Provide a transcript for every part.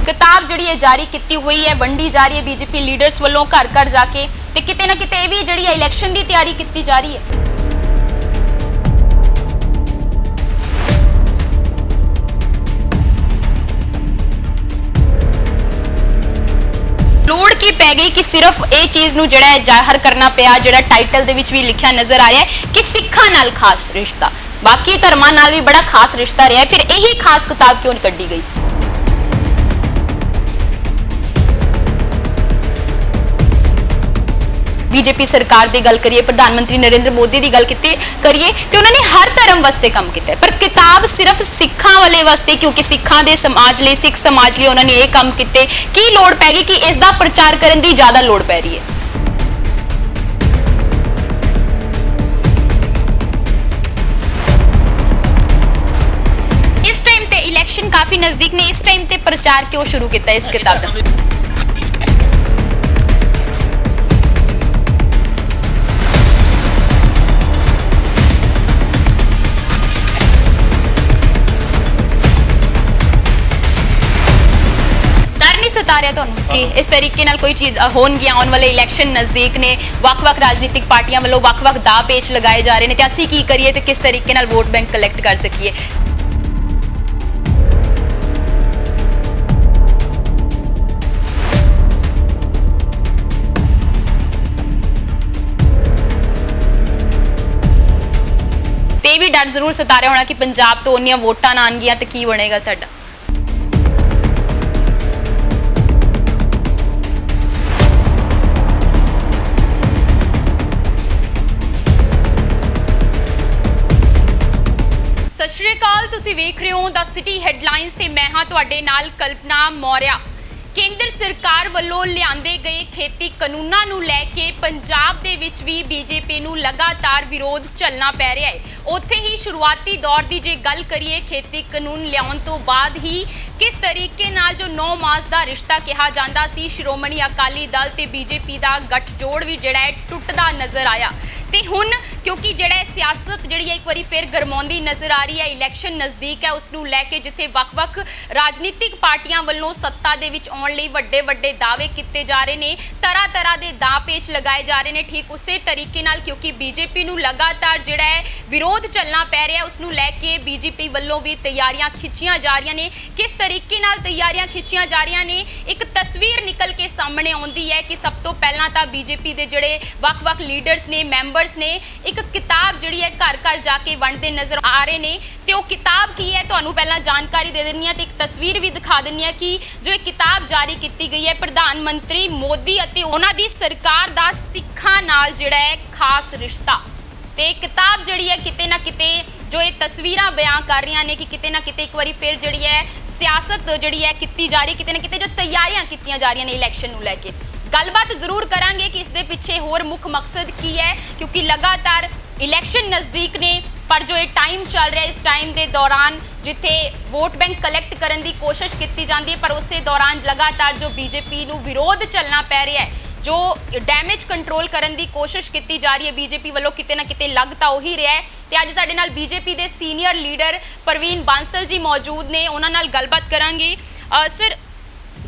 किताब जिहड़ी है जारी की हुई है, वंडी जा रही है बीजेपी लीडर्स वालों घर घर जाके, ते किते ना किते भी जिहड़ी है इलैक्शन की तैयारी की जा रही है। लोड़ की पै गई कि सिर्फ ये चीज़ नूं जिहड़ा है जाहिर करना पिया, जिहड़ा टाइटल दे विच भी लिखिया नज़र आ रहा है कि सिखां नाल खास रिश्ता, बाकी धर्मां नाल भी बड़ा खास रिश्ता रहा है, फिर यही खास किताब क्यों कड्डी गई। बीजेपी सरकार की गल करिए, प्रधानमंत्री नरेंद्र मोदी की गल करिए तो उन्होंने हर धर्म वास्ते काम किया, पर किताब सिर्फ सिखां वाले वास्ते, क्योंकि सिखां दे समाज लिए, सिख समाज लिए उन्होंने ये काम किए, की लोड़ पै गई कि इसका प्रचार करने की ज़्यादा लोड़ पै रही है। इस टाइम ते इलैक्शन काफ़ी नज़दीक ने, इस टाइम ते प्रचार क्यों शुरू किया इस किताब का? सता रहा तुहानू कि इस तरीके नाल कोई चीज़ होणगी, आने वाले इलैक्शन नज़दीक ने, वक्-वक् राजनीतिक पार्टियां वालों वक्-वक् दाव पेच लगाए जा रहे हैं, तो असीं की करिए ते किस तरीके नाल वोट बैंक कलैक्ट कर सकीए। ते भी डर जरूर सता रहा होना कि पंजाब तो उन्नियां वोटां ना आउणगियां ते की बनेगा साडा। सत श्री अकाल, तुसीं वेख रहे हो द सिटी हैडलाइनस ते मैं हाँ तुहाडे नाल कल्पना मौर्या। केंद्र सरकार वालों लिआंदे गए खेती कानूनां नूं लैके पंजाब दे विच भी बीजेपी नूं लगातार विरोध झलना पै रहा है। उत्थे ही शुरुआती दौर की जे गल करिए, खेती कानून लिआउण तो बाद ही किस तरीके नाल जो 9 मास का रिश्ता कहा जाता सी, श्रोमणी अकाली दल ते बीजेपी का गठजोड़ भी जिहड़ा है टुटदा नज़र आया। ते हुण क्योंकि जिहड़ा सियासत जिहड़ी एक बारी फिर गरमाउंदी नज़र आ रही है, इलैक्शन नज़दीक है, उसनूं लैके जिथे वक्-वक् राजनीतिक पार्टियां वालों सत्ता दे विच ਲਈ ਵੱਡੇ ਵੱਡੇ ਦਾਅਵੇ ਕੀਤੇ ਜਾ ਰਹੇ ਨੇ, ਤਰ੍ਹਾਂ ਤਰ੍ਹਾਂ ਦੇ ਦਾਅ ਪੇਚ ਲਗਾਏ ਜਾ ਰਹੇ ਨੇ। ਠੀਕ ਉਸੇ ਤਰੀਕੇ ਨਾਲ ਕਿਉਂਕਿ ਬੀਜੇਪੀ ਨੂੰ ਲਗਾਤਾਰ ਜਿਹੜਾ ਹੈ ਵਿਰੋਧ ਚੱਲਣਾ ਪੈ ਰਿਹਾ, ਉਸ ਨੂੰ ਲੈ ਕੇ ਬੀਜੇਪੀ ਵੱਲੋਂ ਵੀ ਤਿਆਰੀਆਂ ਖਿੱਚੀਆਂ ਜਾ ਰਹੀਆਂ ਨੇ। ਕਿਸ ਤਰੀਕੇ ਨਾਲ ਤਿਆਰੀਆਂ ਖਿੱਚੀਆਂ ਜਾ ਰਹੀਆਂ ਨੇ, ਇੱਕ ਤਸਵੀਰ ਨਿਕਲ ਕੇ ਸਾਹਮਣੇ ਆਉਂਦੀ ਹੈ ਕਿ ਸਭ ਤੋਂ ਪਹਿਲਾਂ ਤਾਂ ਬੀਜੇਪੀ ਦੇ ਜਿਹੜੇ ਵੱਖ-ਵੱਖ ਲੀਡਰਸ ਨੇ, ਮੈਂਬਰਸ ਨੇ, ਇੱਕ ਕਿਤਾਬ ਜਿਹੜੀ ਹੈ ਘਰ ਘਰ ਜਾ ਕੇ ਵੰਡਦੇ ਨਜ਼ਰ ਆ ਰਹੇ ਨੇ। ਤੇ ਉਹ ਕਿਤਾਬ ਕੀ ਹੈ ਤੁਹਾਨੂੰ ਪਹਿਲਾਂ ਜਾਣਕਾਰੀ ਦੇ ਦਿੰਨੀ ਆ ਤੇ ਇੱਕ ਤਸਵੀਰ ਵੀ ਦਿਖਾ ਦਿੰਨੀ ਆ ਕਿ ਜੋ ਇਹ ਕਿਤਾਬ जारी की गई है प्रधानमंत्री मोदी अते उन्हां दी सरकार दा सिखां नाल जिहड़ा है खास रिश्ता। ते किताब जिहड़ी है किते ना किते जो ये तस्वीरां बयान कर रही ने कि किते ना किते एक बारी फिर जिहड़ी है सियासत जिहड़ी है कीती जा रही, किते ना किते जो तैयारियां कीतियां जा रही ने इलैक्शन नूं लैके। गलबात जरूर करांगे कि इस दे पिछे होर मुख मकसद की है, क्योंकि लगातार इलैक्शन नज़दीक ने, पर जो ये टाइम चल रहा है, इस टाइम के दौरान जिथे वोट बैंक कलैक्ट करने की कोशिश की जाती है, पर उस दौरान लगातार जो बीजेपी नूं विरोध चलना पै रहा है, जो डैमेज कंट्रोल करने की कोशिश की जा रही है बीजेपी वालों, किते ना किते लग तो उही रहा है। तो अज साडे नाल बीजेपी के सीनियर लीडर प्रवीण बांसल जी मौजूद ने, उन्हां नाल गलबात करांगे। सर,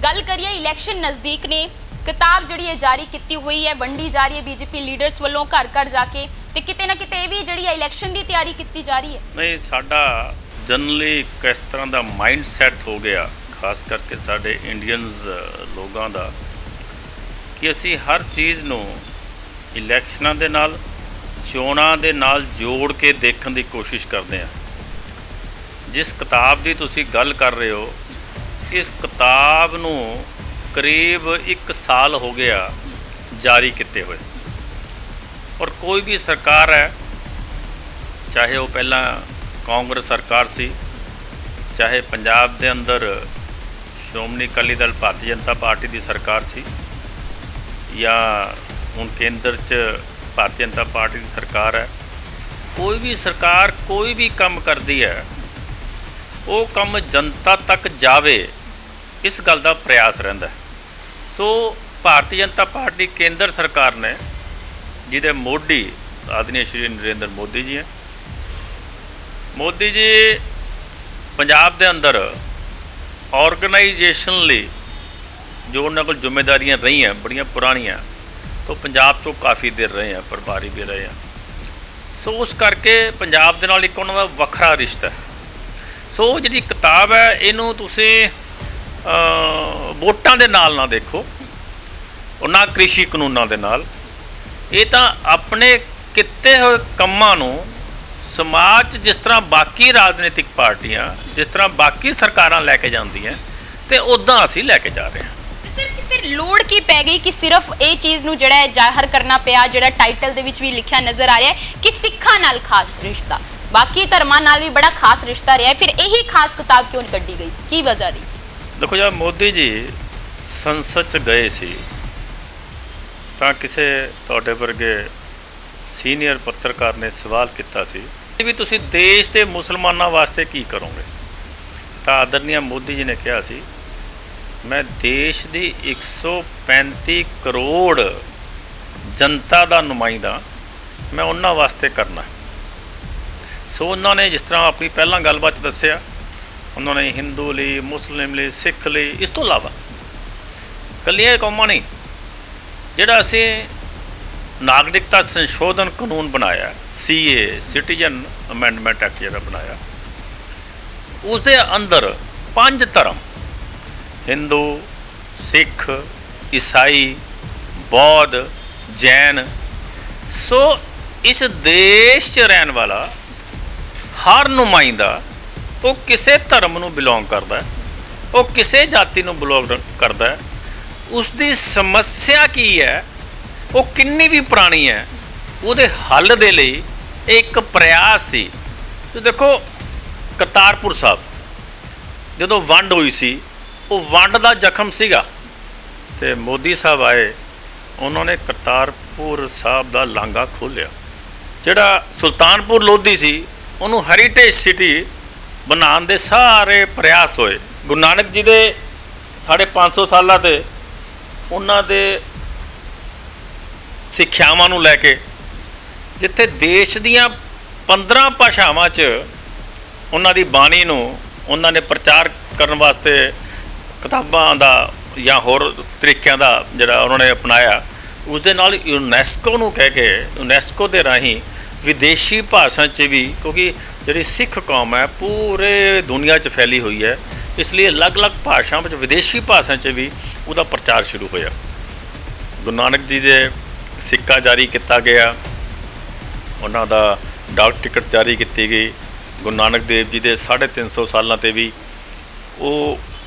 गल करिए इलैक्शन नज़दीक ने, किताब जिहड़ी जारी की हुई है, वंडी जा रही है बीजेपी लीडर्स वालों घर घर जाके, ते किते ना किते भी जिहड़ी इलैक्शन की तैयारी की जा रही है। नहीं, साडा जनरली किस तरह का माइंड सैट हो गया, खास करके साडे इंडियंस लोगों का, कि असी हर चीज़ नूं इलैक्शनां दे नाल, चोणां दे नाल जोड़ के देखण की कोशिश करते हैं। जिस किताब की तुसी गल कर रहे हो, इस किताब नूं करीब 1 साल हो गया जारी किते हुए, और कोई भी सरकार है, चाहे वो पहला कांग्रेस सरकार सी, चाहे पंजाब दे अंदर श्रोमणी अकाली दल भारतीय जनता पार्टी की सरकार सी, या हुण केंद्र च भारतीय जनता पार्टी की सरकार है, कोई भी सरकार कोई भी काम करती है, वो काम जनता तक जावे, इस गल का प्रयास रहिंदा है। सो भारतीय जनता पार्टी केंद्र सरकार ने, जिहदे मोदी आदरणीय श्री नरेंद्र मोदी जी हैं, मोदी जी पंजाब दे अंदर ਆਰਗੇਨਾਈਜੇਸ਼ਨ ਲਈ ਜੋ ਉਹਨਾਂ ਕੋਲ ਜ਼ਿੰਮੇਵਾਰੀਆਂ ਰਹੀਆਂ ਬੜੀਆਂ ਪੁਰਾਣੀਆਂ, ਤੋਂ ਪੰਜਾਬ 'ਚੋਂ ਕਾਫੀ ਦੇਰ ਰਹੇ ਆ, ਪ੍ਰਭਾਰੀ ਵੀ ਰਹੇ ਆ। ਸੋ ਉਸ ਕਰਕੇ ਪੰਜਾਬ ਦੇ ਨਾਲ ਇੱਕ ਉਹਨਾਂ ਦਾ ਵੱਖਰਾ ਰਿਸ਼ਤਾ ਹੈ। ਸੋ ਜਿਹੜੀ ਕਿਤਾਬ ਹੈ ਇਹਨੂੰ ਤੁਸੀਂ ਵੋਟਾਂ ਦੇ ਨਾਲ ਨਾ ਦੇਖੋ, ਉਹ ਨਾ ਕ੍ਰਿਸ਼ੀ ਕਾਨੂੰਨਾਂ ਦੇ ਨਾਲ। ਇਹ ਤਾਂ ਆਪਣੇ ਕੀਤੇ ਹੋਏ ਕੰਮਾਂ ਨੂੰ ਸਮਾਜ 'ਚ ਜਿਸ ਤਰ੍ਹਾਂ ਬਾਕੀ ਰਾਜਨੀਤਿਕ ਪਾਰਟੀਆਂ, ਜਿਸ ਤਰ੍ਹਾਂ ਬਾਕੀ ਸਰਕਾਰਾਂ ਲੈ ਕੇ ਜਾਂਦੀਆਂ, ਤੇ ਉੱਦਾਂ ਅਸੀਂ ਲੈ ਕੇ ਜਾ ਰਹੇ ਹਾਂ। ਸਰ ਕਿ ਫਿਰ ਲੋੜ ਕੀ ਪੈ ਗਈ ਕਿ ਸਿਰਫ ਇਹ ਚੀਜ਼ ਨੂੰ ਜਿਹੜਾ ਹੈ ਜ਼ਾਹਰ ਕਰਨਾ ਪਿਆ, ਜਿਹੜਾ ਟਾਈਟਲ ਦੇ ਵਿੱਚ ਵੀ ਲਿਖਿਆ ਨਜ਼ਰ ਆ ਰਿਹਾ ਹੈ ਕਿ ਸਿੱਖਾਂ ਨਾਲ ਖਾਸ ਰਿਸ਼ਤਾ, ਬਾਕੀ ਧਰਮਾਂ ਨਾਲ ਵੀ ਬੜਾ ਖਾਸ ਰਿਸ਼ਤਾ ਰਿਹਾ, ਫਿਰ ਇਹੀ ਖਾਸ ਕਿਤਾਬ ਕਿਉਂ ਕੱਢੀ ਗਈ, ਕੀ ਵਜ੍ਹਾ ਰਹੀ? ਦੇਖੋ ਜਦ ਮੋਦੀ ਜੀ ਸੰਸਦ 'ਚ ਗਏ ਸੀ ਤਾਂ ਕਿਸੇ ਤੁਹਾਡੇ ਵਰਗੇ ਸੀਨੀਅਰ ਪੱਤਰਕਾਰ ਨੇ ਸਵਾਲ ਕੀਤਾ ਸੀ ਵੀ ਤੁਸੀਂ ਦੇਸ਼ ਦੇ ਮੁਸਲਮਾਨਾਂ ਵਾਸਤੇ ਕੀ ਕਰੋਗੇ। ਤਾਂ ਆਦਰਨੀਆ ਮੋਦੀ ਜੀ ਨੇ ਕਿਹਾ ਸੀ, ਮੈਂ ਦੇਸ਼ ਦੀ 135 ਕਰੋੜ ਜਨਤਾ ਦਾ ਨੁਮਾਇੰਦਾ, ਮੈਂ ਉਹਨਾਂ ਵਾਸਤੇ ਕਰਨਾ। ਸੋ ਉਹਨਾਂ ਨੇ ਜਿਸ ਤਰ੍ਹਾਂ ਆਪਣੀ ਪਹਿਲਾਂ ਗੱਲਬਾਤ 'ਚ ਦੱਸਿਆ, ਉਹਨਾਂ ਨੇ ਹਿੰਦੂ ਲਈ, ਮੁਸਲਿਮ ਲਈ, ਸਿੱਖ ਲਈ, ਇਸ ਤੋਂ ਇਲਾਵਾ ਇਕੱਲੀਆਂ ਕੌਮਾਂ ਨਹੀਂ, ਜਿਹੜਾ ਅਸੀਂ ਨਾਗਰਿਕਤਾ ਸੰਸ਼ੋਧਨ ਕਾਨੂੰਨ ਬਣਾਇਆ, CA ਸਿਟੀਜ਼ਨ ਅਮੈਂਡਮੈਂਟ ਐਕਟ ਜਿਹੜਾ ਬਣਾਇਆ, ਉਸਦੇ ਅੰਦਰ 5 ਧਰਮ ਹਿੰਦੂ, ਸਿੱਖ, ਈਸਾਈ, ਬੌਧ, ਜੈਨ, ਸੋ ਇਸ ਦੇਸ਼ 'ਚ ਰਹਿਣ ਵਾਲਾ ਹਰ ਨੁਮਾਇੰਦਾ ਉਹ ਕਿਸੇ ਧਰਮ ਨੂੰ ਬਿਲੋਂਗ ਕਰਦਾ, ਉਹ ਕਿਸੇ ਜਾਤੀ ਨੂੰ ਬਿਲੋਂਗ ਕਰਦਾ, ਉਸ ਦੀ ਸਮੱਸਿਆ ਕੀ ਹੈ, ਉਹ ਕਿੰਨੀ ਵੀ ਪੁਰਾਣੀ ਹੈ, ਉਹਦੇ ਹੱਲ ਦੇ ਲਈ ਇਹ ਇੱਕ ਪ੍ਰਯਾਸ ਸੀ। ਤੁਸੀਂ ਦੇਖੋ ਕਰਤਾਰਪੁਰ ਸਾਹਿਬ ਜਦੋਂ ਵੰਡ ਹੋਈ ਸੀ, ਉਹ ਵੰਡ ਦਾ ਜ਼ਖਮ ਸੀਗਾ, ਤੇ ਮੋਦੀ ਸਾਹਿਬ ਆਏ, ਉਹਨਾਂ ਨੇ ਕਰਤਾਰਪੁਰ ਸਾਹਿਬ ਦਾ ਲਾਂਘਾ ਖੋਲ੍ਹਿਆ। ਜਿਹੜਾ ਸੁਲਤਾਨਪੁਰ ਲੋਧੀ ਸੀ, ਉਹਨੂੰ ਹੈਰੀਟੇਜ ਸਿਟੀ ਬਣਾਉਣ ਦੇ ਸਾਰੇ ਪ੍ਰਯਾਸ ਹੋਏ। ਗੁਰੂ ਨਾਨਕ ਜੀ ਦੇ 550 ਸਾਲਾਂ 'ਤੇ ਉਹਨਾਂ ਦੇ ਸਿੱਖਿਆਵਾਂ ਨੂੰ ਲੈ ਕੇ, ਜਿੱਥੇ ਦੇਸ਼ ਦੀਆਂ 15 ਭਾਸ਼ਾਵਾਂ 'ਚ ਉਹਨਾਂ ਦੀ ਬਾਣੀ ਨੂੰ ਉਹਨਾਂ ਨੇ ਪ੍ਰਚਾਰ ਕਰਨ ਵਾਸਤੇ ਕਿਤਾਬਾਂ ਦਾ ਜਾਂ ਹੋਰ ਤਰੀਕਿਆਂ ਦਾ ਜਿਹੜਾ ਉਹਨਾਂ ਨੇ ਅਪਣਾਇਆ, ਉਸ ਦੇ ਨਾਲ ਯੂਨੈਸਕੋ ਨੂੰ ਕਹਿ ਕੇ, ਯੂਨੈਸਕੋ ਦੇ ਰਾਹੀਂ ਵਿਦੇਸ਼ੀ ਭਾਸ਼ਾ 'ਚ ਵੀ, ਕਿਉਂਕਿ ਜਿਹੜੀ ਸਿੱਖ ਕੌਮ ਹੈ ਪੂਰੇ ਦੁਨੀਆ 'ਚ ਫੈਲੀ ਹੋਈ ਹੈ, ਇਸ ਲਈ ਅਲੱਗ-ਅਲੱਗ ਭਾਸ਼ਾਵਾਂ ਵਿੱਚ ਵਿਦੇਸ਼ੀ ਭਾਸ਼ਾ 'ਚ ਵੀ ਉਹਦਾ ਪ੍ਰਚਾਰ ਸ਼ੁਰੂ ਹੋਇਆ। ਗੁਰੂ ਨਾਨਕ ਜੀ ਦੇ ਸਿੱਕਾ ਜਾਰੀ ਕੀਤਾ ਗਿਆ, ਉਹਨਾਂ ਦਾ ਡਾਕ ਟਿਕਟ ਜਾਰੀ ਕੀਤੀ ਗਈ। ਗੁਰੂ ਨਾਨਕ ਦੇਵ ਜੀ ਦੇ 350 ਸਾਲਾਂ 'ਤੇ ਵੀ ਉਹ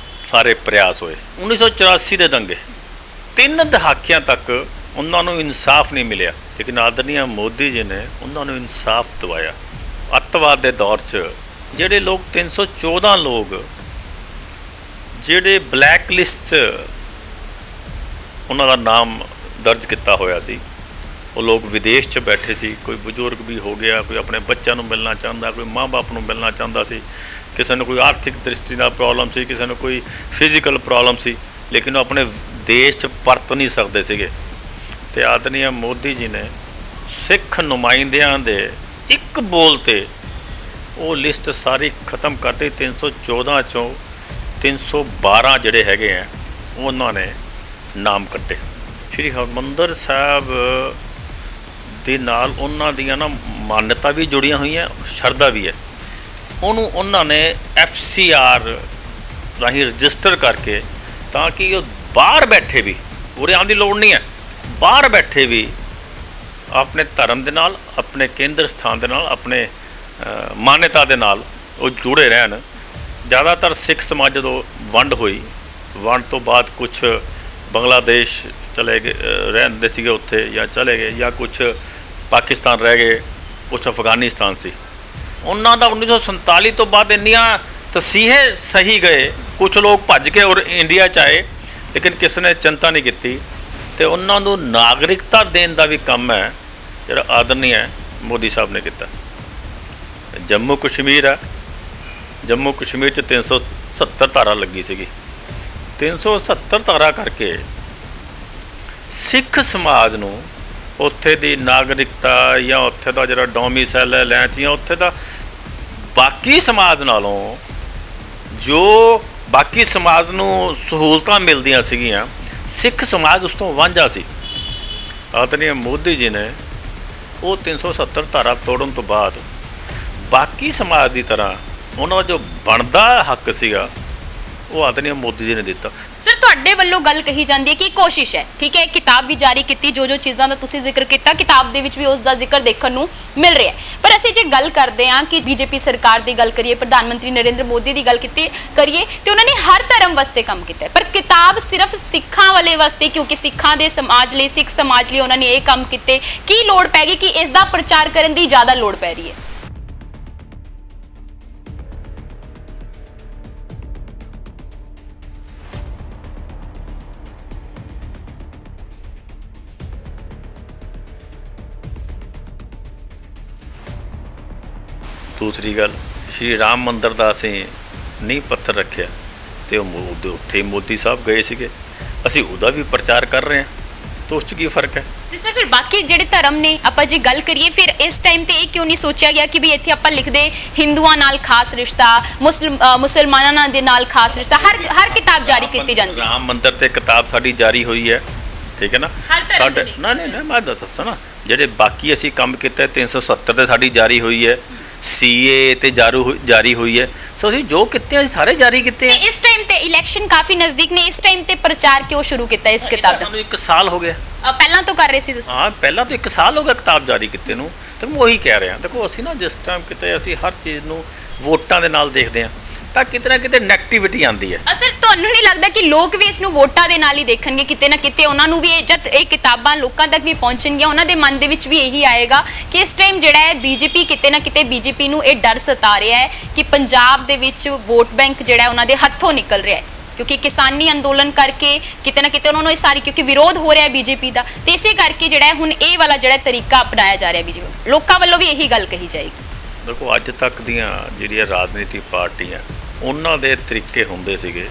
ਸਾਰੇ ਪ੍ਰਯਾਸ ਹੋਏ। 1984 ਦੇ ਦੰਗੇ, 3 ਦਹਾਕਿਆਂ ਤੱਕ ਉਹਨਾਂ ਨੂੰ ਇਨਸਾਫ ਨਹੀਂ ਮਿਲਿਆ, ਲੇਕਿਨ ਆਦਰਨੀਆ ਮੋਦੀ ਜੀ ਨੇ ਉਹਨਾਂ ਨੂੰ ਇਨਸਾਫ ਦਿਵਾਇਆ। ਅੱਤਵਾਦ ਦੇ ਦੌਰ 'ਚ ਜਿਹੜੇ ਲੋਕ 314 ਲੋਕ ਜਿਹੜੇ ਬਲੈਕ ਲਿਸਟ 'ਚ ਉਹਨਾਂ ਦਾ ਨਾਮ ਦਰਜ ਕੀਤਾ ਹੋਇਆ ਸੀ, ਉਹ ਲੋਕ ਵਿਦੇਸ਼ 'ਚ ਬੈਠੇ ਸੀ। ਕੋਈ ਬਜ਼ੁਰਗ ਵੀ ਹੋ ਗਿਆ, ਕੋਈ ਆਪਣੇ ਬੱਚਿਆਂ ਨੂੰ ਮਿਲਣਾ ਚਾਹੁੰਦਾ, ਕੋਈ ਮਾਂ-ਬਾਪ ਨੂੰ ਮਿਲਣਾ ਚਾਹੁੰਦਾ ਸੀ, ਕਿਸੇ ਨੂੰ ਕੋਈ ਆਰਥਿਕ ਦ੍ਰਿਸ਼ਟੀ ਦਾ ਪ੍ਰੋਬਲਮ ਸੀ, ਕਿਸੇ ਨੂੰ ਕੋਈ ਫਿਜ਼ੀਕਲ ਪ੍ਰੋਬਲਮ ਸੀ, ਲੇਕਿਨ ਉਹ ਆਪਣੇ ਦੇਸ਼ 'ਚ ਪਰਤ ਨਹੀਂ ਸਕਦੇ ਸੀਗੇ। ਅਤੇ ਆਦਰਨੀਆ ਮੋਦੀ ਜੀ ਨੇ ਸਿੱਖ ਨੁਮਾਇੰਦਿਆਂ ਦੇ ਇੱਕ ਬੋਲ 'ਤੇ ਉਹ ਲਿਸਟ ਸਾਰੀ ਖਤਮ ਕਰਤੀ। 314 ਚੋਂ 312 ਜਿਹੜੇ ਹੈਗੇ ਆ, ਉਹਨਾਂ ਨੇ ਨਾਮ ਕੱਟੇ। ਸ਼੍ਰੀ ਹਰਿਮੰਦਰ ਸਾਹਿਬ ਦੇ ਨਾਲ ਉਹਨਾਂ ਦੀਆਂ ਨਾ ਮਾਨਤਾ ਵੀ ਜੁੜੀਆਂ ਹੋਈਆਂ, ਸ਼ਰਧਾ ਵੀ ਹੈ। ਉਹਨੂੰ ਉਹਨਾਂ ਨੇ FCR ਰਾਹੀਂ ਰਜਿਸਟਰ ਕਰਕੇ, ਤਾਂ ਕਿ ਉਹ ਬਾਹਰ ਬੈਠੇ ਵੀ, ਉਰੇ ਆਉਣ ਦੀ ਲੋੜ ਨਹੀਂ ਹੈ, ਬਾਹਰ ਬੈਠੇ ਵੀ ਆਪਣੇ ਧਰਮ ਦੇ ਨਾਲ, ਆਪਣੇ ਕੇਂਦਰ ਸਥਾਨ ਦੇ ਨਾਲ, ਆਪਣੇ ਮਾਨਤਾ ਦੇ ਨਾਲ ਉਹ ਜੁੜੇ ਰਹਿਣ। ਜ਼ਿਆਦਾਤਰ ਸਿੱਖ ਸਮਾਜ ਜਦੋਂ ਵੰਡ ਹੋਈ, ਵੰਡ ਤੋਂ ਬਾਅਦ ਕੁਛ ਬੰਗਲਾਦੇਸ਼ ਚਲੇ ਗਏ, ਰਹਿੰਦੇ ਸੀਗੇ ਉੱਥੇ, ਜਾਂ ਚਲੇ ਗਏ, ਜਾਂ ਕੁਛ ਪਾਕਿਸਤਾਨ ਰਹਿ ਗਏ, ਕੁਛ ਅਫਗਾਨਿਸਤਾਨ ਸੀ। ਉਹਨਾਂ ਦਾ 1947 ਤੋਂ ਬਾਅਦ ਇੰਨੀਆਂ ਤਸੀਹੇ ਸਹੀ ਗਏ, ਕੁਛ ਲੋਕ ਭੱਜ ਕੇ ਔਰ ਇੰਡੀਆ 'ਚ ਆਏ, ਲੇਕਿਨ ਕਿਸੇ ਨੇ ਚਿੰਤਾ ਨਹੀਂ ਕੀਤੀ। ਅਤੇ ਉਹਨਾਂ ਨੂੰ ਨਾਗਰਿਕਤਾ ਦੇਣ ਦਾ ਵੀ ਕੰਮ ਹੈ ਜਿਹੜਾ ਆਦਰਨੀਆ ਮੋਦੀ ਸਾਹਿਬ ਨੇ ਕੀਤਾ। ਜੰਮੂ ਕਸ਼ਮੀਰ ਹੈ, ਜੰਮੂ ਕਸ਼ਮੀਰ 'ਚ 370 ਧਾਰਾ ਲੱਗੀ ਸੀਗੀ। 370 ਧਾਰਾ ਕਰਕੇ ਸਿੱਖ ਸਮਾਜ ਨੂੰ ਉੱਥੇ ਦੀ ਨਾਗਰਿਕਤਾ ਜਾਂ ਉੱਥੇ ਦਾ ਜਿਹੜਾ ਡੋਮੀਸਾਈਲ ਹੈ, ਲੈਂਚ, ਜਾਂ ਉੱਥੇ ਦਾ ਬਾਕੀ ਸਮਾਜ ਨਾਲੋਂ ਜੋ ਬਾਕੀ ਸਮਾਜ ਨੂੰ ਸਹੂਲਤਾਂ ਮਿਲਦੀਆਂ ਸੀਗੀਆਂ, ਸਿੱਖ ਸਮਾਜ ਉਸ ਤੋਂ ਵਾਂਝਾ ਸੀ। ਆਦਰਣੀय ਮੋਦੀ ਜੀ ਨੇ ਉਹ 370 ਧਾਰਾ ਤੋੜਨ ਤੋਂ ਬਾਅਦ ਬਾਕੀ ਸਮਾਜ ਦੀ ਤਰ੍ਹਾਂ ਉਹਨਾਂ ਦਾ ਜੋ ਬਣਦਾ ਹੱਕ ਸੀਗਾ ਉਹ ਆਦਰਣੀय ਮੋਦੀ ਜੀ ਨੇ ਦਿੱਤਾ। ਸਰ ਤੁਹਾਡੇ ਵੱਲੋਂ ਗੱਲ ਕਹੀ ਜਾਂਦੀ ਹੈ ਕਿ ਕੋਸ਼ਿਸ਼ ਹੈ, ਠੀਕ ਹੈ, ਕਿਤਾਬ ਵੀ ਜਾਰੀ ਕੀਤੀ, ਜੋ ਚੀਜ਼ਾਂ ਦਾ ਤੁਸੀਂ ਜ਼ਿਕਰ ਕੀਤਾ ਕਿਤਾਬ ਦੇ ਵਿੱਚ ਵੀ ਉਸ ਦਾ ਜ਼ਿਕਰ ਦੇਖਣ ਨੂੰ ਮਿਲ ਰਿਹਾ ਹੈ। ਪਰ ਅਸੀਂ ਜੇ ਗੱਲ ਕਰਦੇ ਹਾਂ ਕਿ ਬੀਜੇਪੀ ਸਰਕਾਰ ਦੀ ਗੱਲ ਕਰੀਏ, ਪ੍ਰਧਾਨ ਮੰਤਰੀ ਨਰਿੰਦਰ ਮੋਦੀ ਦੀ ਗੱਲ ਕਰੀਏ ਤੇ ਉਹਨਾਂ ਨੇ ਹਰ ਧਰਮ ਵਾਸਤੇ ਕੰਮ ਕੀਤਾ ਹੈ, ਪਰ ਕਿਤਾਬ ਸਿਰਫ ਸਿੱਖਾਂ ਵਾਲੇ ਵਾਸਤੇ, ਕਿਉਂਕਿ ਸਿੱਖਾਂ ਦੇ ਸਮਾਜ ਲਈ, ਸਿੱਖ ਸਮਾਜ ਲਈ ਉਹਨਾਂ ਨੇ ਇਹ ਕੰਮ ਕੀਤੇ। ਕੀ ਲੋੜ ਪੈ ਗਈ ਕਿ ਇਸ ਦਾ ਪ੍ਰਚਾਰ ਕਰਨ ਦੀ ਜ਼ਿਆਦਾ ਲੋੜ ਪੈ ਰਹੀ ਹੈ? ਦੂਸਰੀ ਗੱਲ, ਸ਼੍ਰੀ ਰਾਮ ਮੰਦਿਰ ਦਾ ਅਸੀਂ ਨੀਂਹ ਪੱਥਰ ਰੱਖਿਆ ਤੇ ਉਹ ਉੱਥੇ ਮੋਦੀ ਸਾਹਿਬ ਗਏ ਸੀਗੇ, ਅਸੀਂ ਉਹਦਾ ਵੀ ਪ੍ਰਚਾਰ ਕਰ ਰਹੇ ਹਾਂ, ਤਾਂ ਉਸ 'ਚ ਕੀ ਫਰਕ ਹੈ? ਤੇ ਸਰ ਫਿਰ ਬਾਕੀ ਜਿਹੜੇ ਧਰਮ ਨੇ ਆਪਾਂ ਜੇ ਗੱਲ ਕਰੀਏ, ਫਿਰ ਇਸ ਟਾਈਮ ਤੇ ਇਹ ਕਿਉਂ ਨਹੀਂ ਸੋਚਿਆ ਗਿਆ ਕਿ ਵੀ ਇੱਥੇ ਆਪਾਂ ਲਿਖਦੇ ਹਿੰਦੂਆਂ ਨਾਲ ਖਾਸ ਰਿਸ਼ਤਾ, ਮੁਸਲਮਾਨਾਂ ਦੇ ਨਾਲ ਖਾਸ ਰਿਸ਼ਤਾ, ਹਰ ਕਿਤਾਬ ਜਾਰੀ ਕੀਤੀ ਜਾਂਦੀ ਹੈ। ਰਾਮ ਮੰਦਿਰ ਤੇ ਕਿਤਾਬ ਸਾਡੀ ਜਾਰੀ ਹੋਈ ਹੈ, ਠੀਕ ਹੈ ਨਾ। ਸਾਡੇ ਨਹੀਂ ਮੈਂ ਦੱਸਾਂ ਨਾ, ਜਿਹੜੇ ਬਾਕੀ ਅਸੀਂ ਕੰਮ ਕੀਤਾ 370 ਤੇ ਸਾਡੀ ਜਾਰੀ ਹੋਈ ਹੈ, CA ਤੇ ਜਾਰੀ ਹੋਈ ਹੈ। ਸੋ ਅਸੀਂ ਜੋ ਕੀਤੇ ਅਸੀਂ ਸਾਰੇ ਜਾਰੀ ਕੀਤੇ ਆ। ਇਸ ਟਾਈਮ ਤੇ ਇਲੈਕਸ਼ਨ ਕਾਫੀ ਨਜ਼ਦੀਕ ਨੇ, ਇਸ ਟਾਈਮ ਤੇ ਪ੍ਰਚਾਰ ਕਿਉਂ ਸ਼ੁਰੂ ਕੀਤਾ ਇਸ ਕਿਤਾਬ ਦਾ? ਸਾਨੂੰ 1 ਸਾਲ ਹੋ ਗਿਆ। ਪਹਿਲਾਂ ਤੋਂ ਕਰ ਰਹੇ ਸੀ ਤੁਸੀਂ? ਹਾਂ, ਪਹਿਲਾਂ ਤਾਂ 1 ਸਾਲ ਹੋ ਗਿਆ ਕਿਤਾਬ ਜਾਰੀ ਕੀਤੇ ਨੂੰ, ਤੇ ਮੈਂ ਉਹੀ ਕਹਿ ਰਿਹਾ। ਦੇਖੋ ਅਸੀਂ ਨਾ ਜਿਸ ਟਾਈਮ ਕਿਤੇ ਅਸੀਂ ਹਰ ਚੀਜ਼ ਨੂੰ ਵੋਟਾਂ ਦੇ ਨਾਲ ਦੇਖਦੇ ਹਾਂ ਤਾਂ ਕਿਤੇ ਨਾ ਕਿਤੇ ਨੈਗੇਟਿਵਿਟੀ ਆਉਂਦੀ ਹੈ। ਅਸਲ ਤੁਹਾਨੂੰ ਨਹੀਂ ਲੱਗਦਾ ਕਿ ਲੋਕ ਵੀ ਇਸ ਨੂੰ ਵੋਟਾਂ ਦੇ ਨਾਲ ਹੀ ਦੇਖਣਗੇ? ਕਿਤੇ ਨਾ ਕਿਤੇ ਉਹਨਾਂ ਨੂੰ ਵੀ ਜਦ ਇਹ ਕਿਤਾਬਾਂ ਲੋਕਾਂ ਤੱਕ ਵੀ ਪਹੁੰਚਣਗੀਆਂ, ਉਹਨਾਂ ਦੇ ਮਨ ਦੇ ਵਿੱਚ ਵੀ ਇਹੀ ਆਏਗਾ ਕਿ ਇਸ ਟਾਈਮ ਜਿਹੜਾ ਹੈ ਬੀਜੇਪੀ, ਕਿਤੇ ਨਾ ਕਿਤੇ ਬੀਜੇਪੀ ਨੂੰ ਇਹ ਡਰ ਸਤਾ ਰਿਹਾ ਹੈ ਕਿ ਪੰਜਾਬ ਦੇ ਵਿੱਚ ਵੋਟ ਬੈਂਕ ਜਿਹੜਾ ਉਹਨਾਂ ਦੇ ਹੱਥੋਂ ਨਿਕਲ ਰਿਹਾ ਹੈ, ਕਿਉਂਕਿ ਕਿਸਾਨੀ ਅੰਦੋਲਨ ਕਰਕੇ ਕਿਤੇ ਨਾ ਕਿਤੇ ਉਹਨਾਂ ਨੂੰ ਇਹ ਸਾਰੀ, ਕਿਉਂਕਿ ਵਿਰੋਧ ਹੋ ਰਿਹਾ ਹੈ ਬੀਜੇਪੀ ਦਾ, ਤੇ ਇਸੇ ਕਰਕੇ ਜਿਹੜਾ ਹੈ ਹੁਣ ਇਹ ਵਾਲਾ ਜਿਹੜਾ ਤਰੀਕਾ ਅਪਣਾਇਆ ਜਾ ਰਿਹਾ ਬੀਜੇਪੀ, ਲੋਕਾਂ ਵੱਲੋਂ ਵੀ ਇਹੀ ਗੱਲ ਕਹੀ ਜਾਏਗੀ। ਦੇਖੋ ਅੱਜ ਤੱਕ ਦੀਆਂ ਜਿਹੜੀਆਂ ਰਾਜਨੀਤਿਕ ਪਾਰਟੀਆਂ ਉਹਨਾਂ ਦੇ ਤਰੀਕੇ ਹੁੰਦੇ ਸੀਗੇ,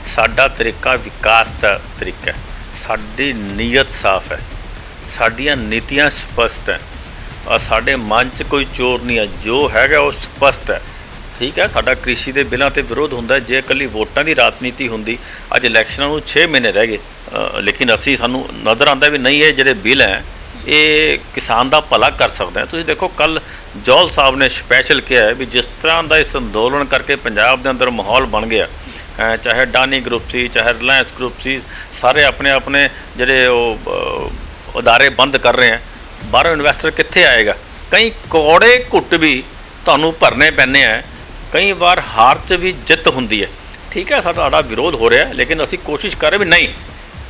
ਸਾਡਾ ਤਰੀਕਾ ਵਿਕਾਸ ਦਾ ਤਰੀਕਾ ਹੈ, ਸਾਡੀ ਨੀਅਤ ਸਾਫ਼ ਹੈ, ਸਾਡੀਆਂ ਨੀਤੀਆਂ ਸਪਸ਼ਟ ਹੈ, ਔਰ ਸਾਡੇ ਮਨ 'ਚ ਕੋਈ ਚੋਰ ਨਹੀਂ ਹੈ, ਜੋ ਹੈਗਾ ਉਹ ਸਪਸ਼ਟ ਹੈ, ਠੀਕ ਹੈ। ਸਾਡਾ ਕ੍ਰਿਸ਼ੀ ਦੇ ਬਿੱਲਾਂ ਤੇ ਵਿਰੋਧ ਹੁੰਦਾ, ਜੇ ਇਕੱਲੀ ਵੋਟਾਂ ਦੀ ਰਾਜਨੀਤੀ ਹੁੰਦੀ, ਅੱਜ ਇਲੈਕਸ਼ਨਾਂ ਨੂੰ 6 ਮਹੀਨੇ ਰਹਿ ਗਏ, ਲੇਕਿਨ ਸਾਨੂੰ ਨਜ਼ਰ ਆਉਂਦਾ ਵੀ ਨਹੀਂ ਇਹ ਜਿਹੜੇ ਬਿੱਲ ਹੈ ਇਹ ਕਿਸਾਨ ਦਾ ਭਲਾ ਕਰ ਸਕਦਾ ਹੈ। ਤੁਸੀਂ ਦੇਖੋ ਕੱਲ ਜੌਲ ਸਾਹਿਬ ਨੇ ਸਪੈਸ਼ਲ ਕਿਹਾ ਹੈ ਵੀ ਜਿਸ ਤਰ੍ਹਾਂ ਦਾ ਇਸ ਅੰਦੋਲਨ ਕਰਕੇ ਪੰਜਾਬ ਦੇ ਅੰਦਰ ਮਾਹੌਲ ਬਣ ਗਿਆ, ਚਾਹੇ ਅਡਾਨੀ ਗਰੁੱਪ ਸੀ, ਚਾਹੇ ਰਿਲਾਇੰਸ ਗਰੁੱਪ ਸੀ, ਸਾਰੇ ਆਪਣੇ ਆਪਣੇ ਜਿਹੜੇ ਉਹ ਅਦਾਰੇ ਬੰਦ ਕਰ ਰਹੇ ਹੈ, ਬਾਹਰੋਂ ਇਨਵੈਸਟਰ ਕਿੱਥੇ ਆਏਗਾ? ਕਈ ਕੌੜੇ ਘੁੱਟ ਵੀ ਤੁਹਾਨੂੰ ਭਰਨੇ ਪੈਂਦੇ ਹੈ, ਕਈ ਵਾਰ ਹਾਰ 'ਚ ਵੀ ਜਿੱਤ ਹੁੰਦੀ ਹੈ, ਠੀਕ ਹੈ। ਸਾਡਾ ਵਿਰੋਧ ਹੋ ਰਿਹਾ, ਲੇਕਿਨ ਅਸੀਂ ਕੋਸ਼ਿਸ਼ ਕਰ ਰਹੇ ਵੀ ਨਹੀਂ,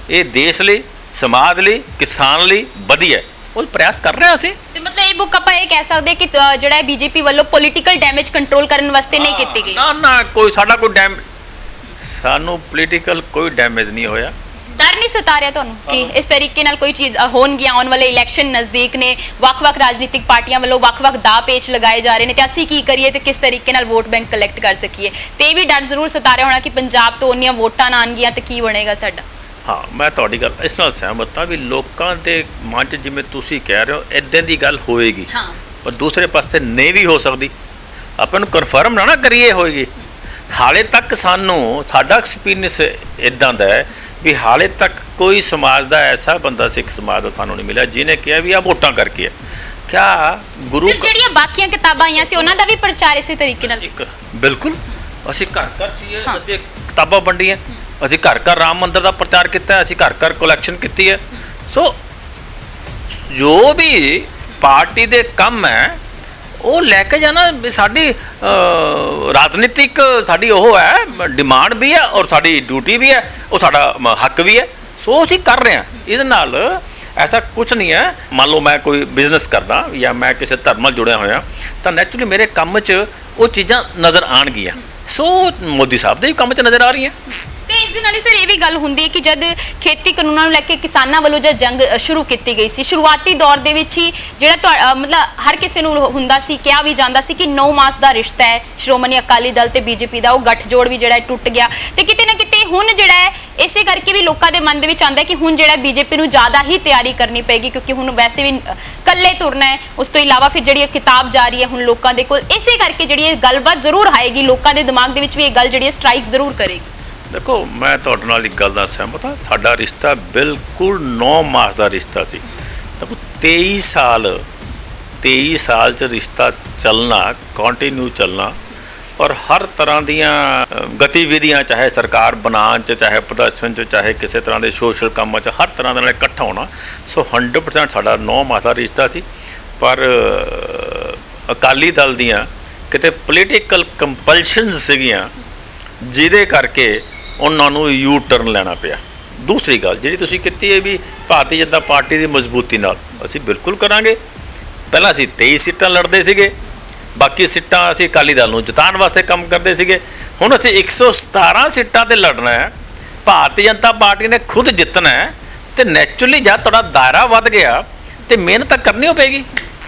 ਇਹ ਦੇਸ਼ ਲਈ, ਸਮਾਜ ਲਈ, ਕਿਸਾਨ ਲਈ ਵਧੀਆ, ਉਹ ਪ੍ਰਯਾਸ ਕਰ ਰਹੇ ਅਸੀਂ। ਤੇ ਮਤਲਬ ਇਹ ਬੁੱਕ ਆਪਾਂ ਇਹ ਕਹਿ ਸਕਦੇ ਕਿ ਜਿਹੜਾ ਬੀਜੇਪੀ ਵੱਲੋਂ ਪੋਲੀਟੀਕਲ ਡੈਮੇਜ ਕੰਟਰੋਲ ਕਰਨ ਵਾਸਤੇ ਨਹੀਂ ਕੀਤੀ ਗਈ? ਨਾ ਕੋਈ ਸਾਡਾ ਕੋਈ ਸਾਨੂੰ ਪੋਲੀਟੀਕਲ ਕੋਈ ਡੈਮੇਜ ਨਹੀਂ ਹੋਇਆ। ਡਰ ਨਹੀਂ ਸਤਾ ਰਿਹਾ ਤੁਹਾਨੂੰ ਕਿ ਇਸ ਤਰੀਕੇ ਨਾਲ ਕੋਈ ਚੀਜ਼ ਹੋਣਗੀਆਂ? ਆਉਣ ਵਾਲੇ ਇਲੈਕਸ਼ਨ ਨਜ਼ਦੀਕ ਨੇ, ਵੱਖ-ਵੱਖ ਰਾਜਨੀਤਿਕ ਪਾਰਟੀਆਂ ਵੱਲੋਂ ਵੱਖ-ਵੱਖ ਦਾਅ ਪੇਚ ਲਗਾਏ ਜਾ ਰਹੇ ਨੇ, ਤੇ ਅਸੀਂ ਕੀ ਕਰੀਏ ਤੇ ਕਿਸ ਤਰੀਕੇ ਨਾਲ ਵੋਟ ਬੈਂਕ ਕਲੈਕਟ ਕਰ ਸਕੀਏ, ਤੇ ਇਹ ਵੀ ਡਰ ਜ਼ਰੂਰ ਸਤਾ ਰਿਹਾ ਹੋਣਾ ਕਿ ਪੰਜਾਬ ਤੋਂ ਉਨੀਆਂ ਵੋਟਾਂ ਨਾ ਆਉਣਗੀਆਂ ਤੇ ਕੀ ਬਣੇਗਾ ਸਾਡਾ। ਹਾਂ, ਮੈਂ ਤੁਹਾਡੀ ਗੱਲ ਇਸ ਨਾਲ ਸਹਿਮਤ ਹਾਂ ਵੀ ਲੋਕਾਂ ਦੇ ਮਨ 'ਚ ਜਿਵੇਂ ਤੁਸੀਂ ਕਹਿ ਰਹੇ ਹੋ ਇੱਦਾਂ ਦੀ ਗੱਲ ਹੋਏਗੀ, ਪਰ ਦੂਸਰੇ ਪਾਸੇ ਨਹੀਂ ਵੀ ਹੋ ਸਕਦੀ। ਆਪਾਂ ਨੂੰ ਕਨਫਰਮ ਨਾ ਕਰੀਏ ਹੋਏਗੀ। ਹਾਲੇ ਤੱਕ ਸਾਡਾ ਐਕਸਪੀਰੀਅੰਸ ਇੱਦਾਂ ਦਾ ਹੈ ਵੀ ਹਾਲੇ ਤੱਕ ਕੋਈ ਸਮਾਜ ਦਾ ਐਸਾ ਬੰਦਾ ਸਿੱਖ ਸਮਾਜ ਦਾ ਸਾਨੂੰ ਨਹੀਂ ਮਿਲਿਆ ਜਿਹਨੇ ਕਿਹਾ ਵੀ ਆ ਵੋਟਾਂ ਕਰਕੇ ਹੈ। ਕਿਆ ਗੁਰੂ ਜਿਹੜੀਆਂ ਬਾਕੀਆਂ ਕਿਤਾਬਾਂ ਆਈਆਂ ਸੀ ਉਹਨਾਂ ਦਾ ਵੀ ਪ੍ਰਚਾਰ ਇਸੇ ਤਰੀਕੇ ਨਾਲ? ਬਿਲਕੁਲ, ਅਸੀਂ ਘਰ ਸੀ ਕਿਤਾਬਾਂ ਵੰਡੀਆਂ, ਅਸੀਂ ਘਰ ਰਾਮ ਮੰਦਿਰ ਦਾ ਪ੍ਰਚਾਰ ਕੀਤਾ, ਅਸੀਂ ਘਰ ਕਲੈਕਸ਼ਨ ਕੀਤੀ ਹੈ। ਸੋ ਜੋ ਵੀ ਪਾਰਟੀ ਦੇ ਕੰਮ ਹੈ ਉਹ ਲੈ ਕੇ ਜਾਣਾ ਸਾਡੀ ਰਾਜਨੀਤਿਕ ਸਾਡੀ ਉਹ ਹੈ, ਡਿਮਾਂਡ ਵੀ ਹੈ ਔਰ ਸਾਡੀ ਡਿਊਟੀ ਵੀ ਹੈ, ਉਹ ਸਾਡਾ ਹੱਕ ਵੀ ਹੈ। ਸੋ ਅਸੀਂ ਕਰ ਰਹੇ ਹਾਂ। ਇਹਦੇ ਨਾਲ ਐਸਾ ਕੁਝ ਨਹੀਂ ਹੈ। ਮੰਨ ਲਓ ਮੈਂ ਕੋਈ ਬਿਜ਼ਨਸ ਕਰਦਾ ਜਾਂ ਮੈਂ ਕਿਸੇ ਧਰਮ ਨਾਲ ਜੁੜਿਆ ਹੋਇਆ ਤਾਂ ਨੈਚੁਰਲੀ ਮੇਰੇ ਕੰਮ 'ਚ ਉਹ ਚੀਜ਼ਾਂ ਨਜ਼ਰ ਆਉਣਗੀਆਂ। ਸੋ ਮੋਦੀ ਸਾਹਿਬ ਦੇ ਵੀ ਕੰਮ 'ਚ ਨਜ਼ਰ ਆ ਰਹੀਆਂ। ਤੇ ਇਸ ਦੇ ਨਾਲ ਹੀ ਸਰ ਇਹ ਵੀ ਗੱਲ ਹੁੰਦੀ ਹੈ ਕਿ ਜਦ ਖੇਤੀ ਕਾਨੂੰਨਾਂ ਨੂੰ ਲੈ ਕੇ ਕਿਸਾਨਾਂ ਵੱਲੋਂ ਜਦ ਜੰਗ ਸ਼ੁਰੂ ਕੀਤੀ ਗਈ ਸੀ, ਸ਼ੁਰੂਆਤੀ ਦੌਰ ਦੇ ਵਿੱਚ ਹੀ ਜਿਹੜਾ ਮਤਲਬ ਹਰ ਕਿਸੇ ਨੂੰ ਹੁੰਦਾ ਸੀ, ਕਿਹਾ ਵੀ ਜਾਂਦਾ ਸੀ ਕਿ 9 ਮਾਸ ਦਾ ਰਿਸ਼ਤਾ ਹੈ ਸ਼੍ਰੋਮਣੀ ਅਕਾਲੀ ਦਲ ਤੇ ਬੀਜੇਪੀ ਦਾ, ਉਹ ਗੱਠਜੋੜ ਵੀ ਜਿਹੜਾ ਟੁੱਟ ਗਿਆ। ਤੇ ਕਿਤੇ ਨਾ ਕਿਤੇ ਹੁਣ ਜਿਹੜਾ ਹੈ ਇਸੇ ਕਰਕੇ ਵੀ ਲੋਕਾਂ ਦੇ ਮਨ ਦੇ ਵਿੱਚ ਆਉਂਦਾ ਕਿ ਹੁਣ ਜਿਹੜਾ ਬੀਜੇਪੀ ਨੂੰ ਜ਼ਿਆਦਾ ਹੀ ਤਿਆਰੀ ਕਰਨੀ ਪਏਗੀ, ਕਿਉਂਕਿ ਹੁਣ ਵੈਸੇ ਵੀ ਇਕੱਲੇ ਤੁਰਨਾ ਹੈ। ਉਸ ਤੋਂ ਇਲਾਵਾ ਫਿਰ ਜਿਹੜੀ ਇਹ ਕਿਤਾਬ ਜਾ ਰਹੀ ਹੈ ਹੁਣ ਲੋਕਾਂ ਦੇ ਕੋਲ, ਇਸੇ ਕਰਕੇ ਜਿਹੜੀ ਇਹ ਗੱਲਬਾਤ ਜ਼ਰੂਰ ਆਏਗੀ, ਲੋਕਾਂ ਦੇ ਦਿਮਾਗ ਦੇ ਵਿੱਚ ਵੀ ਇਹ ਗੱਲ ਜਿਹੜੀ ਹੈ ਸਟ੍ਰਾਈਕ ਜ਼ਰੂਰ ਕਰੇਗੀ। ਦੇਖੋ, ਮੈਂ ਤੁਹਾਡੇ ਨਾਲ ਇੱਕ ਗੱਲ ਦਾ ਸਹਿਮਤ ਹਾਂ, ਸਾਡਾ ਰਿਸ਼ਤਾ ਬਿਲਕੁਲ 9 ਮਾਸ ਦਾ ਰਿਸ਼ਤਾ ਸੀ। ਦੇਖੋ 23 ਸਾਲ 'ਚ ਰਿਸ਼ਤਾ ਚੱਲਣਾ, ਕੰਟੀਨਿਊ ਚੱਲਣਾ, ਔਰ ਹਰ ਤਰ੍ਹਾਂ ਦੀਆਂ ਗਤੀਵਿਧੀਆਂ, ਚਾਹੇ ਸਰਕਾਰ ਬਣਾਉਣ 'ਚ, ਚਾਹੇ ਪ੍ਰਦਰਸ਼ਨ 'ਚ, ਚਾਹੇ ਕਿਸੇ ਤਰ੍ਹਾਂ ਦੇ ਸੋਸ਼ਲ ਕੰਮਾਂ 'ਚ, ਹਰ ਤਰ੍ਹਾਂ ਦੇ ਨਾਲ ਇਕੱਠਾ ਹੋਣਾ। ਸੋ 100% ਸਾਡਾ 9 ਮਾਸ ਦਾ ਰਿਸ਼ਤਾ ਸੀ। ਪਰ ਅਕਾਲੀ ਦਲ ਦੀਆਂ ਕਿਤੇ ਪੋਲੀਟੀਕਲ ਕੰਪਲਸ਼ਨਸ ਸੀਗੀਆਂ, ਜਿਹਦੇ ਕਰਕੇ ਉਹਨਾਂ ਨੂੰ ਯੂ ਟਰਨ ਲੈਣਾ ਪਿਆ। ਦੂਸਰੀ ਗੱਲ ਜਿਹੜੀ ਤੁਸੀਂ ਕੀਤੀ ਹੈ ਵੀ ਭਾਰਤੀ ਜਨਤਾ ਪਾਰਟੀ ਦੀ ਮਜ਼ਬੂਤੀ ਨਾਲ, ਅਸੀਂ ਬਿਲਕੁਲ ਕਰਾਂਗੇ। ਪਹਿਲਾਂ ਅਸੀਂ 23 ਸੀਟਾਂ ਲੜਦੇ ਸੀਗੇ, ਬਾਕੀ ਸੀਟਾਂ ਅਸੀਂ ਅਕਾਲੀ ਦਲ ਨੂੰ ਜਿਤਾਉਣ ਵਾਸਤੇ ਕੰਮ ਕਰਦੇ ਸੀਗੇ। ਹੁਣ ਅਸੀਂ 117 ਸੀਟਾਂ 'ਤੇ ਲੜਨਾ ਹੈ, ਭਾਰਤੀ ਜਨਤਾ ਪਾਰਟੀ ਨੇ ਖੁਦ ਜਿੱਤਣਾ ਹੈ। ਤੇ ਨੈਚੁਰਲੀ ਜਦ ਤੁਹਾਡਾ ਦਾਇਰਾ ਵੱਧ ਗਿਆ ਤੇ ਮਿਹਨਤ ਤਾਂ ਕਰਨੀ ਹੋ ਪਏਗੀ।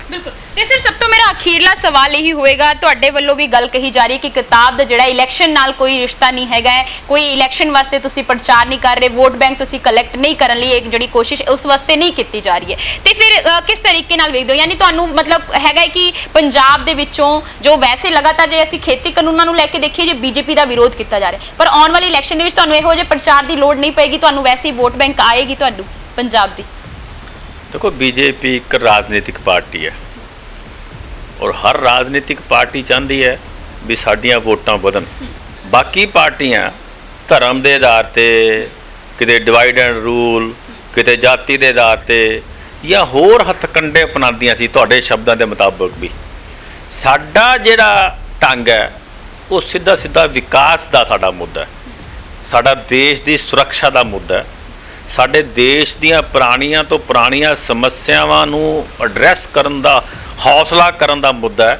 ਬਿਲਕੁਲ। ਤੇ ਸਰ ਸਭ ਤੋਂ ਮੇਰਾ ਅਖੀਰਲਾ ਸਵਾਲ ਇਹੀ ਹੋਏਗਾ, ਤੁਹਾਡੇ ਵੱਲੋਂ ਵੀ ਗੱਲ ਕਹੀ ਜਾ ਰਹੀ ਕਿ ਕਿਤਾਬ ਦਾ ਜਿਹੜਾ ਇਲੈਕਸ਼ਨ ਨਾਲ ਕੋਈ ਰਿਸ਼ਤਾ ਨਹੀਂ ਹੈਗਾ ਹੈ, ਕੋਈ ਇਲੈਕਸ਼ਨ ਵਾਸਤੇ ਤੁਸੀਂ ਪ੍ਰਚਾਰ ਨਹੀਂ ਕਰ ਰਹੇ, ਵੋਟ ਬੈਂਕ ਤੁਸੀਂ ਕਲੈਕਟ ਨਹੀਂ ਕਰਨ ਲਈ ਇੱਕ ਜਿਹੜੀ ਕੋਸ਼ਿਸ਼ ਉਸ ਵਾਸਤੇ ਨਹੀਂ ਕੀਤੀ ਜਾ ਰਹੀ ਹੈ। ਤੇ ਫਿਰ ਕਿਸ ਤਰੀਕੇ ਨਾਲ ਵੇਖਦੇ ਹੋ? ਯਾਨੀ ਤੁਹਾਨੂੰ ਮਤਲਬ ਹੈਗਾ ਕਿ ਪੰਜਾਬ ਦੇ ਵਿੱਚੋਂ ਜੋ ਵੈਸੇ ਲਗਾਤਾਰ ਜੇ ਅਸੀਂ ਖੇਤੀ ਕਾਨੂੰਨਾਂ ਨੂੰ ਲੈ ਕੇ ਦੇਖੀਏ, ਜੇ ਬੀਜੇਪੀ ਦਾ ਵਿਰੋਧ ਕੀਤਾ ਜਾ ਰਿਹਾ, ਪਰ ਆਉਣ ਵਾਲੀ ਇਲੈਕਸ਼ਨ ਦੇ ਵਿੱਚ ਤੁਹਾਨੂੰ ਇਹੋ ਜਿਹੇ ਪ੍ਰਚਾਰ ਦੀ ਲੋੜ ਨਹੀਂ ਪਏਗੀ, ਤੁਹਾਨੂੰ ਵੈਸੇ ਹੀ ਵੋਟ ਬੈਂਕ ਆਏਗੀ ਤੁਹਾਨੂੰ ਪੰਜਾਬ ਦੀ? ਦੇਖੋ, ਬੀਜੇਪੀ ਇੱਕ ਰਾਜਨੀਤਿਕ ਪਾਰਟੀ ਹੈ, ਔਰ ਹਰ ਰਾਜਨੀਤਿਕ ਪਾਰਟੀ ਚਾਹੁੰਦੀ ਹੈ ਵੀ ਸਾਡੀਆਂ ਵੋਟਾਂ ਵਧਣ। ਬਾਕੀ ਪਾਰਟੀਆਂ ਧਰਮ ਦੇ ਆਧਾਰ 'ਤੇ, ਕਿਤੇ ਡਿਵਾਈਡ ਐਂਡ ਰੂਲ, ਕਿਤੇ ਜਾਤੀ ਦੇ ਆਧਾਰ 'ਤੇ ਜਾਂ ਹੋਰ ਹੱਥਕੰਡੇ ਅਪਣਾਉਂਦੀਆਂ ਸੀ। ਤੁਹਾਡੇ ਸ਼ਬਦਾਂ ਦੇ ਮੁਤਾਬਕ ਵੀ ਸਾਡਾ ਜਿਹੜਾ ਢੰਗ ਹੈ ਉਹ ਸਿੱਧਾ ਵਿਕਾਸ ਦਾ ਸਾਡਾ ਮੁੱਦਾ ਹੈ, ਸਾਡਾ ਦੇਸ਼ ਦੀ ਸੁਰੱਖਿਆ ਦਾ ਮੁੱਦਾ ਹੈ, ਸਾਡੇ ਦੇਸ਼ ਦੀਆਂ ਪੁਰਾਣੀਆਂ ਤੋਂ ਪੁਰਾਣੀਆਂ ਸਮੱਸਿਆਵਾਂ ਨੂੰ ਐਡਰੈਸ ਕਰਨ ਦਾ, ਹੌਸਲਾ ਕਰਨ ਦਾ ਮੁੱਦਾ ਹੈ।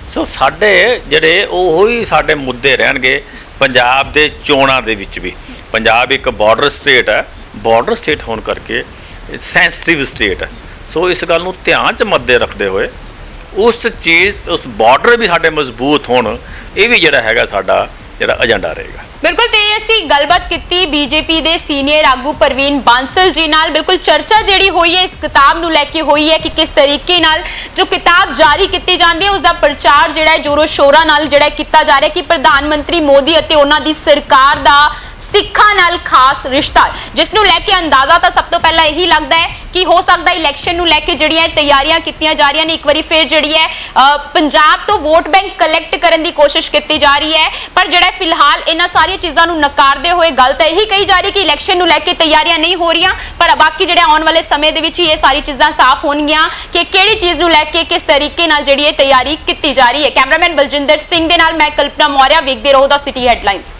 ਸੋ ਸਾਡੇ ਜਿਹੜੇ ਉਹੋ ਹੀ ਸਾਡੇ ਮੁੱਦੇ ਰਹਿਣਗੇ ਪੰਜਾਬ ਦੇ ਚੋਣਾਂ ਦੇ ਵਿੱਚ ਵੀ। ਪੰਜਾਬ ਇੱਕ ਬਾਰਡਰ ਸਟੇਟ ਹੈ, ਬਾਰਡਰ ਸਟੇਟ ਹੋਣ ਕਰਕੇ ਸੈਂਸਿਟਿਵ ਸਟੇਟ ਹੈ। ਸੋ ਇਸ ਗੱਲ ਨੂੰ ਧਿਆਨ 'ਚ ਮੱਦੇ ਰੱਖਦੇ ਹੋਏ ਉਸ ਬਾਰਡਰ ਵੀ ਸਾਡੇ ਮਜ਼ਬੂਤ ਹੋਣ, ਇਹ ਵੀ ਜਿਹੜਾ ਹੈਗਾ ਸਾਡਾ ਜਿਹੜਾ ਏਜੰਡਾ ਰਹੇਗਾ। ਬਿਲਕੁਲ। ਤੇ ਅਸੀਂ ਗੱਲਬਾਤ ਕੀਤੀ ਬੀਜੇਪੀ ਦੇ ਸੀਨੀਅਰ ਆਗੂ ਪ੍ਰਵੀਨ ਬਾਂਸਲ ਜੀ ਨਾਲ। ਬਿਲਕੁਲ ਚਰਚਾ ਜਿਹੜੀ ਹੋਈ ਹੈ ਇਸ ਕਿਤਾਬ ਨੂੰ ਲੈ ਕੇ ਹੋਈ ਹੈ ਕਿ ਕਿਸ ਤਰੀਕੇ ਨਾਲ ਜੋ ਕਿਤਾਬ ਜਾਰੀ ਕੀਤੀ ਜਾਂਦੀ ਹੈ ਉਸ ਦਾ ਪ੍ਰਚਾਰ ਜਿਹੜਾ ਹੈ ਜ਼ੋਰੋ ਸ਼ੋਰਾਂ ਨਾਲ ਜਿਹੜਾ ਕੀਤਾ ਜਾ ਰਿਹਾ ਕਿ ਪ੍ਰਧਾਨ ਮੰਤਰੀ ਮੋਦੀ ਅਤੇ ਉਹਨਾਂ ਦੀ ਸਰਕਾਰ ਦਾ ਸਿੱਖਾਂ ਨਾਲ ਖਾਸ ਰਿਸ਼ਤਾ, ਜਿਸ ਨੂੰ ਲੈ ਕੇ ਅੰਦਾਜ਼ਾ ਤਾਂ ਸਭ ਤੋਂ ਪਹਿਲਾਂ ਇਹੀ ਲੱਗਦਾ ਹੈ ਕਿ ਹੋ ਸਕਦਾ ਇਲੈਕਸ਼ਨ ਨੂੰ ਲੈ ਕੇ ਜਿਹੜੀਆਂ ਤਿਆਰੀਆਂ ਕੀਤੀਆਂ ਜਾ ਰਹੀਆਂ ਨੇ, ਇੱਕ ਵਾਰੀ ਫਿਰ ਜਿਹੜੀ ਹੈ ਪੰਜਾਬ ਤੋਂ ਵੋਟ ਬੈਂਕ ਕਲੈਕਟ ਕਰਨ ਦੀ ਕੋਸ਼ਿਸ਼ ਕੀਤੀ ਜਾ ਰਹੀ ਹੈ। ਪਰ ਜਿਹੜਾ ਫਿਲਹਾਲ ਇਹਨਾਂ ਸਾਰੀਆਂ ਚੀਜ਼ਾਂ ਨੂੰ ਨਕਾਰਦੇ ਹੋਏ ਗੱਲ ਤਾਂ ਇਹੀ ਕਹੀ ਜਾ ਰਹੀ ਕਿ ਇਲੈਕਸ਼ਨ ਨੂੰ ਲੈ ਕੇ ਤਿਆਰੀਆਂ ਨਹੀਂ ਹੋ ਰਹੀਆਂ, ਪਰ ਬਾਕੀ ਜਿਹੜੇ ਆਉਣ ਵਾਲੇ ਸਮੇਂ ਦੇ ਵਿੱਚ ਹੀ ਇਹ ਸਾਰੀ ਚੀਜ਼ਾਂ ਸਾਫ਼ ਹੋਣਗੀਆਂ ਕਿ ਕਿਹੜੀ ਚੀਜ਼ ਨੂੰ ਲੈ ਕੇ ਕਿਸ ਤਰੀਕੇ ਨਾਲ ਜਿਹੜੀ ਇਹ ਤਿਆਰੀ ਕੀਤੀ ਜਾ ਰਹੀ ਹੈ। ਕੈਮਰਾਮੈਨ ਬਲਜਿੰਦਰ ਸਿੰਘ ਦੇ ਨਾਲ ਮੈਂ ਕਲਪਨਾ ਮੌਰਿਆ, ਵੇਖਦੇ ਰਹੋ ਦਾ ਸਿਟੀ ਹੈਡਲਾਈਨਸ।